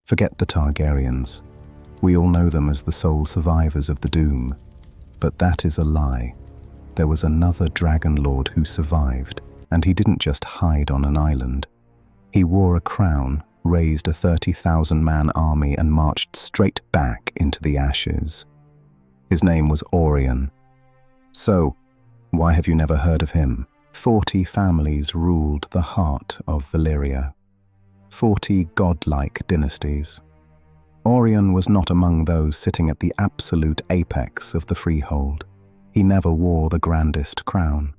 Forget the Targaryens. We all know them as the sole survivors of the Doom. But that is a lie. There was another Dragon Lord who survived, and he didn't just hide on an island. He wore a crown, raised a 30,000-man army, and marched straight back into the ashes. His name was Orion. So, why have you never heard of him? 40 families ruled the heart of Valyria. 40 godlike dynasties. Orion was not among those sitting at the absolute apex of the freehold. He never wore the grandest crown.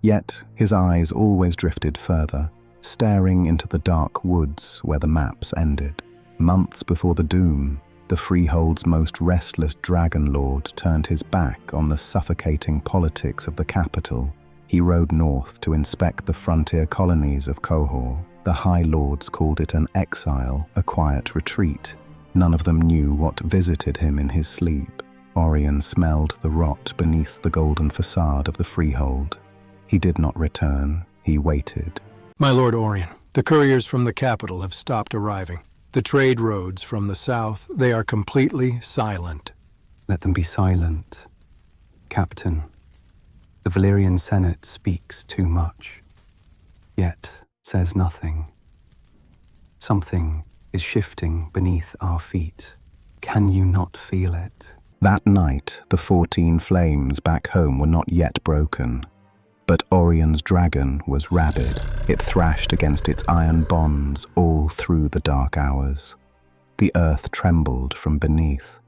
Yet his eyes always drifted further, staring into the dark woods where the maps ended. Months before the Doom, the freehold's most restless dragon lord turned his back on the suffocating politics of the capital. He rode north to inspect the frontier colonies of Qohor. The High Lords called it an exile, a quiet retreat. None of them knew what visited him in his sleep. Orion smelled the rot beneath the golden facade of the freehold. He did not return. He waited. My Lord Orion, the couriers from the capital have stopped arriving. The trade roads from the south, they are completely silent. Let them be silent, Captain. The Valyrian Senate speaks too much, yet says nothing. Something is shifting beneath our feet. Can you not feel it? That night, the 14 flames back home were not yet broken. But Orion's dragon was rabid. It thrashed against its iron bonds all through the dark hours. The earth trembled from beneath.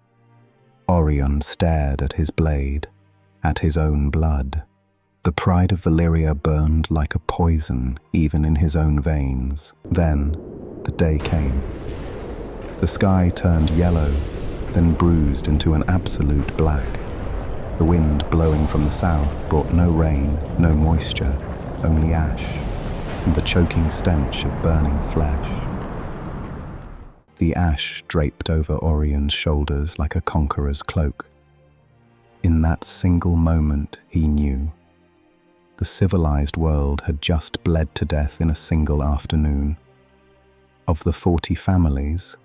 Orion stared at his blade, at his own blood. The pride of Valyria burned like a poison, even in his own veins. Then, the day came. The sky turned yellow, then bruised into an absolute black. The wind blowing from the south brought no rain, no moisture, only ash, and the choking stench of burning flesh. The ash draped over Orion's shoulders like a conqueror's cloak. In that single moment, he knew. The civilized world had just bled to death in a single afternoon. Of the 40 families,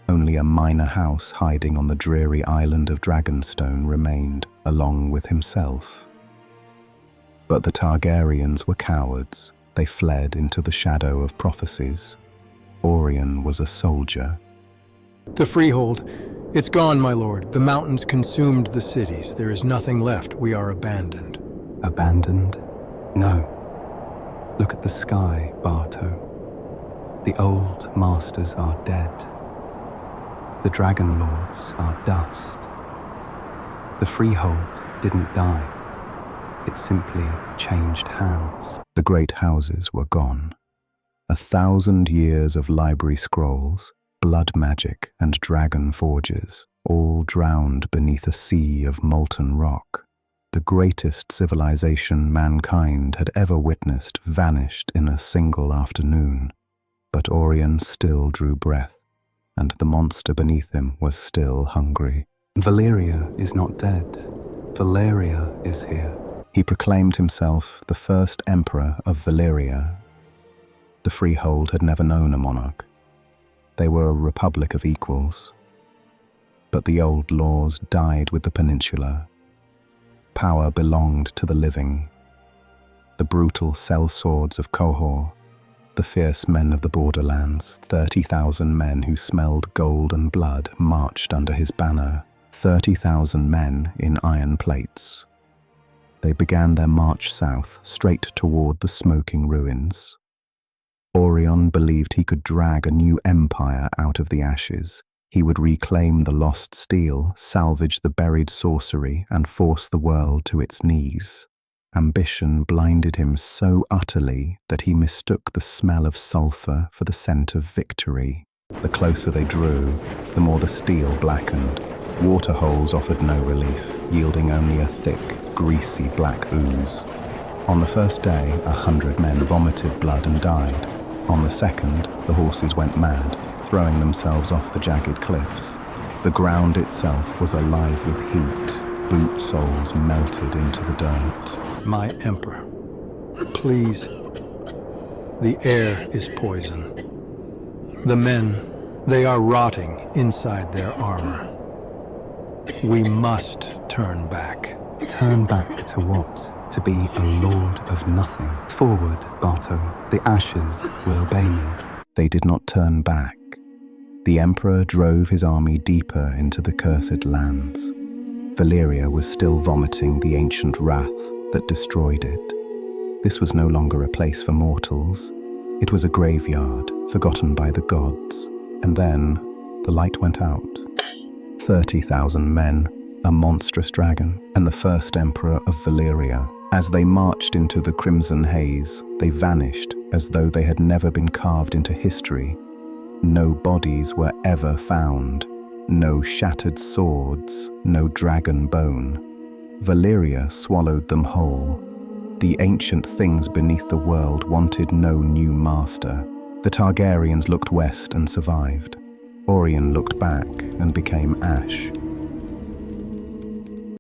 only a minor house hiding on the dreary island of Dragonstone remained, along with himself. But the Targaryens were cowards. They fled into the shadow of prophecies. Orion was a soldier. The freehold, it's gone, my lord. The mountains consumed the cities. There is nothing left. We are abandoned. Abandoned? No. Look at the sky, Barto. The old masters are dead. The Dragon Lords are dust. The freehold didn't die. It simply changed hands. The great houses were gone. 1,000 years of library scrolls, blood magic and dragon forges, all drowned beneath a sea of molten rock. The greatest civilization mankind had ever witnessed vanished in a single afternoon. But Orion still drew breath, and the monster beneath him was still hungry. Valyria is not dead. Valyria is here. He proclaimed himself the first emperor of Valyria. The freehold had never known a monarch. They were a republic of equals. But the old laws died with the peninsula. Power belonged to the living. The brutal sellswords of Qohor, the fierce men of the borderlands, 30,000 men who smelled gold and blood marched under his banner, 30,000 men in iron plates. They began their march south, straight toward the smoking ruins. Orion believed he could drag a new empire out of the ashes. He would reclaim the lost steel, salvage the buried sorcery, and force the world to its knees. Ambition blinded him so utterly that he mistook the smell of sulfur for the scent of victory. The closer they drew, the more the steel blackened. Waterholes offered no relief, yielding only a thick, greasy black ooze. On the first day, 100 men vomited blood and died. On the second, the horses went mad, throwing themselves off the jagged cliffs. The ground itself was alive with heat. Boot soles melted into the dirt. My emperor, please. The air is poison. The men, They are rotting inside their armor. We must turn back. Turn back to what? To be a lord of nothing. Forward, Barto. The ashes will obey me. They did not turn back. The Emperor drove his army deeper into the cursed lands. Valyria was still vomiting the ancient wrath that destroyed it. This was no longer a place for mortals. It was a graveyard, forgotten by the gods. And then, the light went out. 30,000 men, a monstrous dragon, and the first Emperor of Valyria. As they marched into the crimson haze, they vanished as though they had never been carved into history. No bodies were ever found, no shattered swords, no dragon bone. Valyria swallowed them whole. The ancient things beneath the world wanted no new master. The Targaryens looked west and survived. Orien looked back and became ash.